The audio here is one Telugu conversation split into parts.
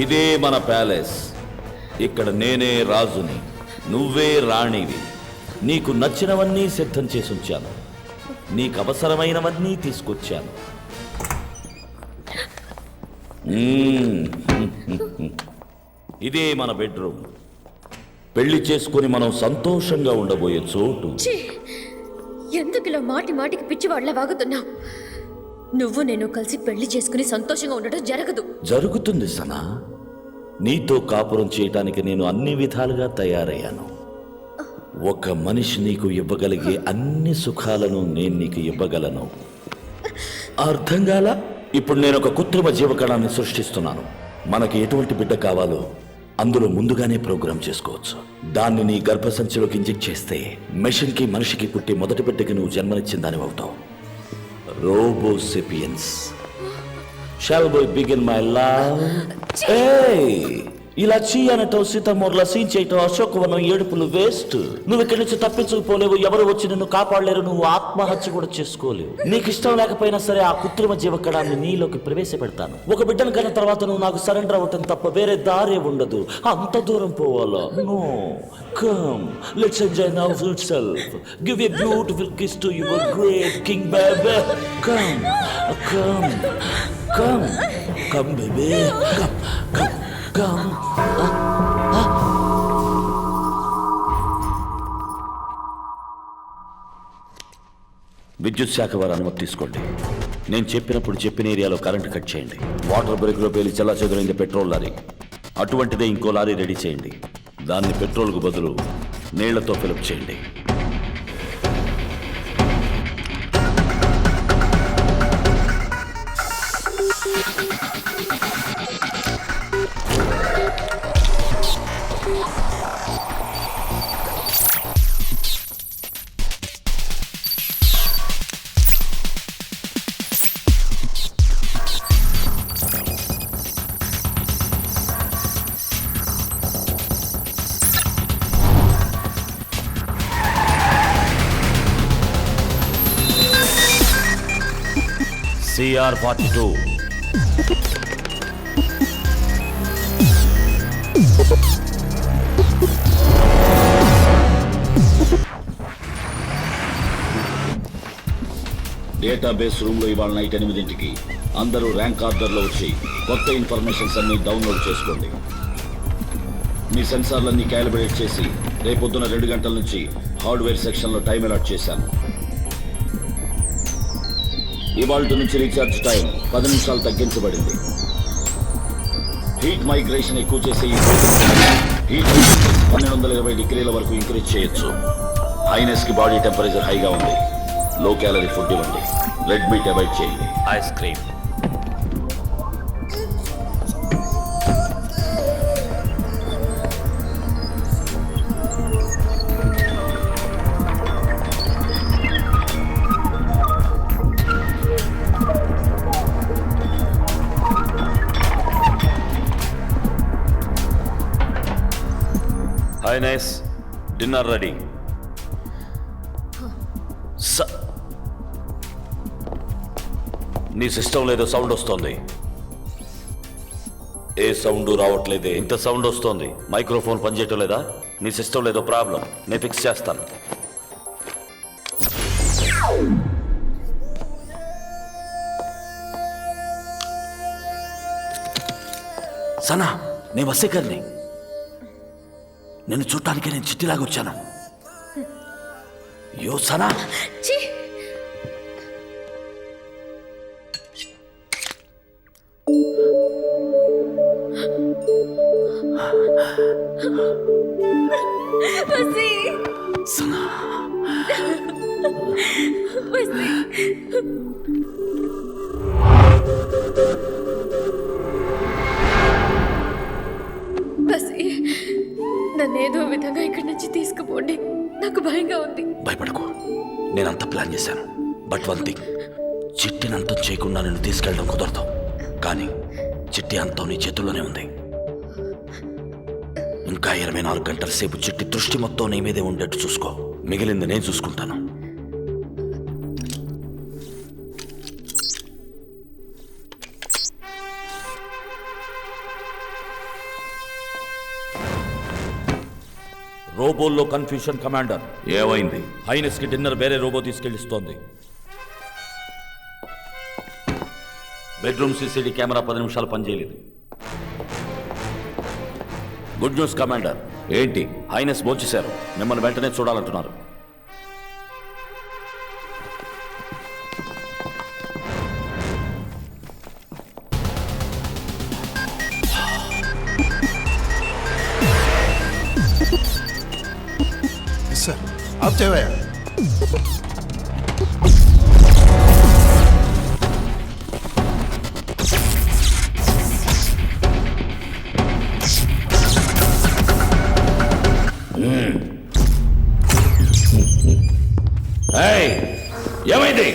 ఇదే మన ప్యాలెస్. ఇక్కడ నేనే రాజుని, నువ్వే రాణివి. నీకు నచ్చినవన్నీ సిద్ధం చేసి ఉంచాను. నీకు అవసరమైనవన్నీ తీసుకొచ్చాను. ఇదే మన బెడ్రూమ్. పెళ్లి చేసుకుని మనం సంతోషంగా ఉండబోయే చోటు. ఎందుకు ఇలా మాటి మాటికి పిచ్చివాళ్లా వాగుతున్నావు? నువ్వు నేను కలిసి పెళ్లి చేసుకుని సంతోషంగా ఉండడం జరగదు. జరుగుతుంది సనా. నీతో కాపురం చేయటానికి నేను అన్ని విధాలుగా తయారయ్యాను. ఒక మనిషి నీకు ఇవ్వగలిగే అన్ని సుఖాలను నేను నీకు ఇవ్వగలను. అర్థం కాలా? ఇప్పుడు నేను ఒక కృత్రిమ జీవకణాన్ని సృష్టిస్తున్నాను. మనకి ఎటువంటి బిడ్డ కావాలో అందులో ముందుగానే ప్రోగ్రామ్ చేసుకోవచ్చు. దాన్ని నీ గర్భసంచిలోకి ఇంజెక్ట్ చేస్తే మెషిన్కి మనిషికి పుట్టి మొదటి బిడ్డకి నువ్వు జన్మనిచ్చిన దాని అవుతావు. రోబోసెపియన్స్. Shall we begin my love? ఇలా చేయనటం సీతమ్మూర్ల సీన్ చేయటం అశోకవనం ఏడుపులు వేస్ట్. నువ్వు ఇక్కడి నుంచి తప్పించుకుపోలేవు. ఎవరు వచ్చి నిన్ను కాపాడలేరు. నువ్వు ఆత్మహత్య కూడా చేసుకోలేవు. నీకు ఇష్టం లేకపోయినా సరే ఆ కృత్రిమ జీవకణాన్ని నీలోకి ప్రవేశపెడతాను. ఒక బిడ్డను కన్న తర్వాత నువ్వు నాకు సరెండర్ అవ్వటం తప్ప వేరే దారే ఉండదు. అంత దూరం పోవాలా? No. Come, let's enjoy now itself. Give a beautiful kiss to your great king baby. Come come come come baby. Come come come. విద్యుత్ శాఖ వారు అనుమతి తీసుకోండి. నేను చెప్పినప్పుడు చెప్పిన ఏరియాలో కరెంటు కట్ చేయండి. వాటర్ బ్రేక్లో పేలి చల్లా చెదురైంది పెట్రోల్ లారీ. అటువంటిదే ఇంకో లారీ రెడీ చేయండి. దాన్ని పెట్రోల్కు బదులు నీళ్లతో ఫిలప్ చేయండి. CR-42. డేటాబేస్ రూమ్ లో ఇవాళ నైట్ 8ంటికి అందరూ ర్యాంక్ ఆర్డర్లో వచ్చి కొత్త ఇన్ఫర్మేషన్స్ అన్ని డౌన్లోడ్ చేసుకోండి. మీ సెన్సార్లన్నీ క్యాలిబ్రేట్ చేసి రేపొద్దున 2 గంటల నుంచి హార్డ్వేర్ సెక్షన్లో టైం అలాట్ చేశాను. ఇవాళ నుంచి రీఛార్జ్ టైం 10 నిమిషాలు తగ్గించబడింది. హీట్ మైగ్రేషన్ ఎక్కువ చేసే ఈ హీట్ 1220 డిగ్రీల వరకు ఇంక్రీజ్ చేయొచ్చు. హైనెస్ కి బాడీ టెంపరేచర్ హైగా ఉంది. లో క్యాలరీ ఫుడ్ ఇవ్వండి. రెడ్ మీట్ అవాయిడ్ చేయండి. Ice cream. Highness, dinner ready. నీ సిస్టంలో ఏదో సౌండ్ వస్తోంది. ఏ సౌండ్ రావట్లేదే. ఇంత సౌండ్ వస్తోంది. మైక్రోఫోన్ పనిచేయటం లేదా? నీ సిస్టంలో ఏదో ప్రాబ్లం. నేను ఫిక్స్ చేస్తాను. సనా, నేను వసేకర్ని. నేను చూడటానికి నేను చిట్టిలాగా వచ్చాను. యో సనా. సనా. నన్నేదో విధంగా ఇక్కడి నుంచి తీసుకుపోండి. నాకు భయంగా ఉంది. భయపడకు, నేనంతా ప్లాన్ చేశాను. బట్ వన్ థింగ్, చిట్టిని అంతం చేయకుండా నేను తీసుకెళ్ళడం కుదరదు. కానీ చిట్టి అంతం నీ చేతుల్లోనే ఉంది. ఇంకా 24 గంటల సేపు చిట్టి దృష్టి మొత్తం నీ మీదే ఉండేట్టు చూసుకో. మిగిలింది నేను చూసుకుంటాను. రోబోల్లో కన్ఫ్యూషన్ కమాండర్. ఏమైంది? హైనెస్ కి డిన్నర్ వేరే రోబో తీసుకెళ్ళిస్తోంది. బెడ్రూమ్ సీసీడీ కెమెరా 10 నిమిషాలు పనిచేయలేదు. Good news commander. ఏంటి? హైనెస్ భోంచేశారు, మిమ్మల్ని వెంటనే చూడాలంటున్నారు. सर अब जेवाया ఏమైంది?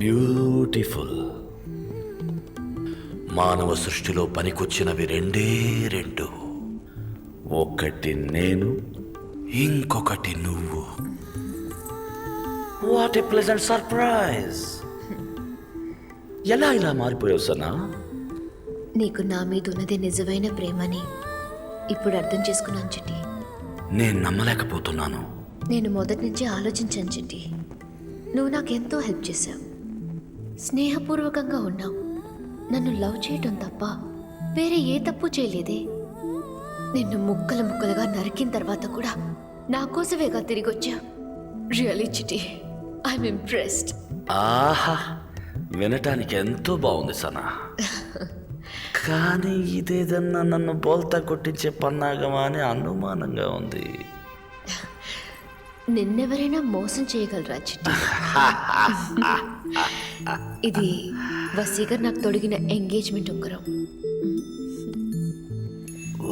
బ్యూటిఫుల్. మానవ సృష్టిలో పనికొచ్చినవి రెండే రెండు. ఒకటి నేను, ఇంకొకటి నువ్వు. What a pleasant surprise. ఎలా ఇలా మారిపోయావు సనా? నీకు నా మీద ఉన్నదే నిజమైన ప్రేమని ఇప్పుడు అర్థం చేసుకున్నాను చిట్టి. నేను నమ్మలేకపోతున్నాను. నేను మొదటి నుంచి ఆలోచించాను చిట్టి. నువ్వు నాకెంతో హెల్ప్ చేశావు, స్నేహపూర్వకంగా ఉన్నావు. నన్ను లవ్ చేయటం తప్ప వేరే ఏ తప్పు చేయలేదే. నిన్ను ముక్కలు ముక్కలుగా నరికిన తర్వాత కూడా నా కోసమేగా తిరిగి వచ్చావు. రియలీ చిట్టి, ఐఎమ్ ఇంప్రెస్డ్. ఆహా, వినటానికి ఎంతో బాగుంది సనా. కానీ ఇదేదన్నా నన్ను బోల్తా కొట్టించే పన్నాగమా అని అనుమానంగా ఉంది. నిన్నెవరైనా మోసం చేయగలరా చిట్టి? ఇది వసీగర్ నాకు తొడిగిన ఎంగేజ్మెంట్ ఉంగరం.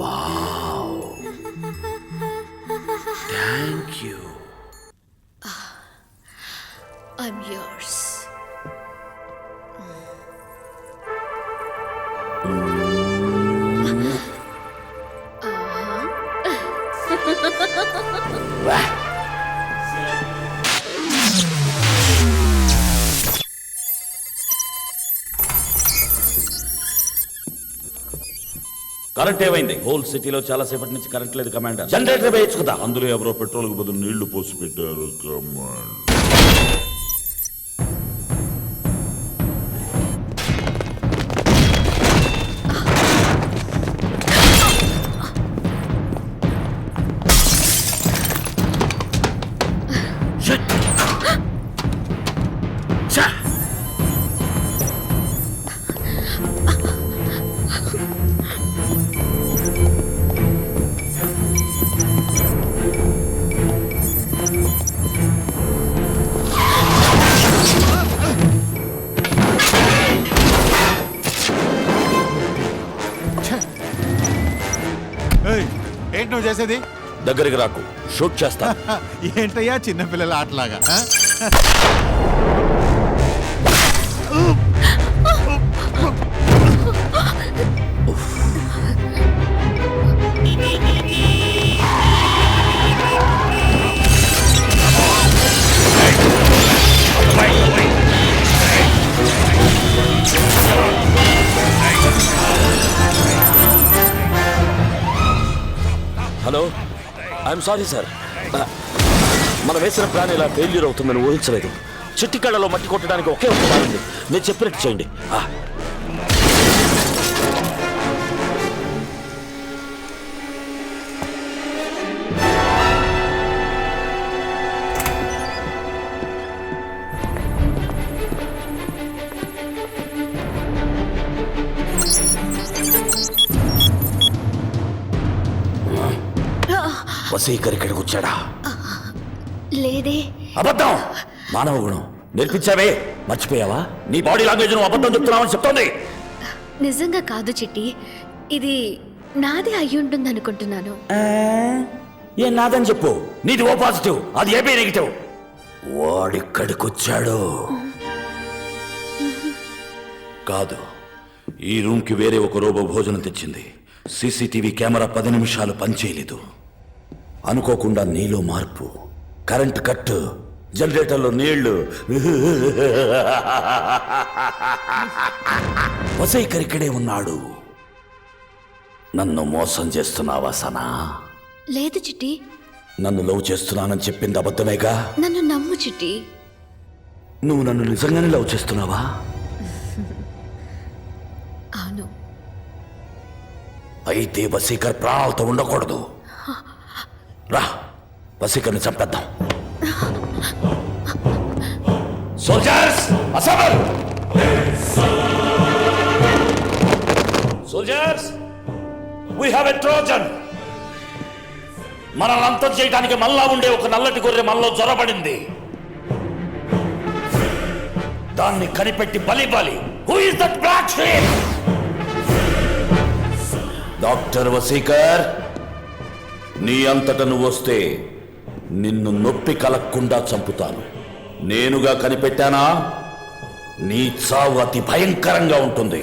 Wow, thank you. I'm yours. Current ఏమైంది? హోల్ సిటీలో చాలా సేపటి నుంచి కరెంట్ లేదు కమాండర్. జనరేటర్ వేయచ్చు కదా. అందులో ఎవరో పెట్రోల్ కు బదులు నీళ్లు పోసి పెట్టారు కమాండర్. ఏంటి నువ్వు చేసేది? దగ్గరికి రాకు, షూట్ చేస్తా. ఏంటయ్యా చిన్నపిల్లల ఆటలాగా? Hello, I'm sorry sir. మనం వేసిన ప్లాన్ ఇలా ఫెయిల్యూర్ అవుతుందని ఊహించలేదు. చిట్టి కళ్ళలో మట్టి కొట్టడానికి ఒకే ఒక దారి ఉంది. నేను చెప్పినట్టు చేయండి. వసీకర్ ఇక్కడికి వచ్చాడా? లేదే. అబద్ధం. మానవ గుణం నేర్పించావే, మర్చిపోయావా? నీ బాడీ లాంగ్వేజ్ నువ్వు అబద్ధం చెప్తున్నావని చెప్తోంది. నిజంగా కాదు చిట్టి, ఇది నాదే అయి ఉంటుంది అనుకుంటున్నాను. ఏ నాదని చెప్పు, నీది ఓ పాజిటివ్, అది ఏబీ నెగిటివ్. వాడిక్కడికొచ్చాడు కాదు, ఈ రూమ్కి వేరే ఒక రోబో భోజనం తెచ్చింది. సీసీటీవీ కెమెరా 10 నిమిషాలు పనిచేయలేదు. అనుకోకుండా నీలో మార్పు, కరెంట్ కట్, జనరేటర్లో నీళ్లు. వసైకర్ ఇక్కడే ఉన్నాడు. నన్ను మోసం చేస్తున్నావా సనా? లేదు చిట్టి, నన్ను లవ్ చేస్తున్నానని చెప్పింది అబద్ధమేగా? నన్ను నమ్ము చిట్టి. నువ్వు నన్ను నిజంగానే లవ్ చేస్తున్నావా? అవును. అయితే వసీకర్ ప్రాణాలతో ఉండకూడదు. రా, వసీకర్ని చంపేద్దాం. Soldiers assemble! Soldiers, we have a Trojan. మనల్ని అంతం చేయడానికి మళ్ళా ఉండే ఒక నల్లటి గొర్రె మనలో జ్వరబడింది. దాన్ని కనిపెట్టి బలి. Who is that black sheep? Doctor Vasikar, నీ అంతట నువ్వు వస్తే నిన్ను నొప్పి కలగకుండా చంపుతాను. నేనుగా కనిపెట్టానా? నీ చావు అతి భయంకరంగా ఉంటుంది.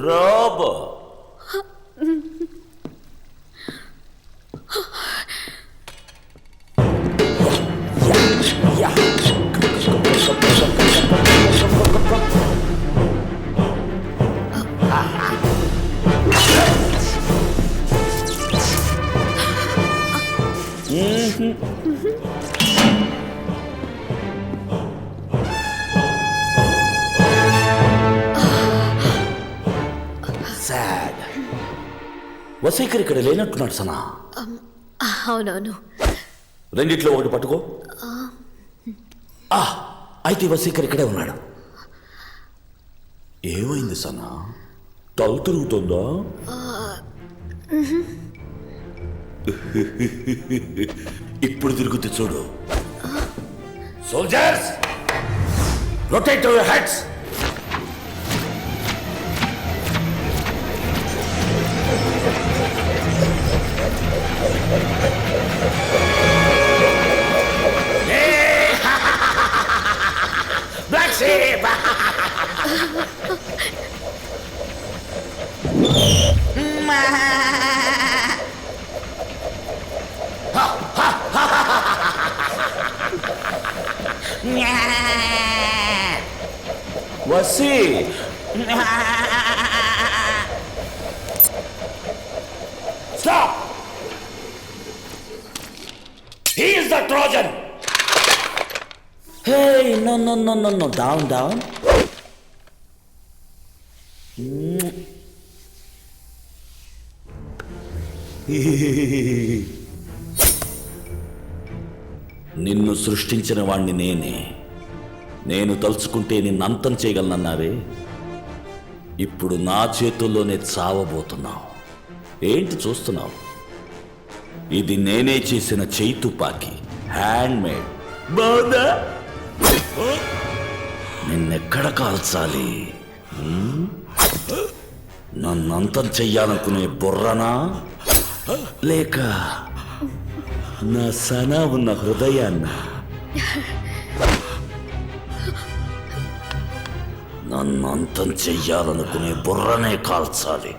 Robo, sad. వసీకర్ ఇక్కడ లేనట్టున్నాడు సనా. అవునవును. రెండిట్లో ఒకటి పట్టుకో. అయితే వసీకర్ ఇక్కడే ఉన్నాడు. ఏమైంది సనా? తల తిరుగుతుందా? ఇప్పుడు తిరుగుతూ చూడు. Soldiers, rotate your heads. Black sheep! వసీ, stop! He is the Trojan! Hey, no, down. నిన్ను సృష్టించిన వాణ్ణి నేనే. నేను తలుచుకుంటే నిన్ను అంతం చేయగలనన్నావే. ఇప్పుడు నా చేతుల్లోనే చావబోతున్నావు. ఏంటి చూస్తున్నావు? ఇది నేనే చేసిన చేయి తుపాకీ, హ్యాండ్ మేడ్. బాగుందా? నిన్నెక్కడ కాల్చాలి? నన్నంతం చెయ్యాలనుకునే బుర్రనా, లేక నా సనా ఉన్న హృదయాన్న? నన్నంతం చెయ్యాలనుకునే బుర్రనే కాల్చాలి.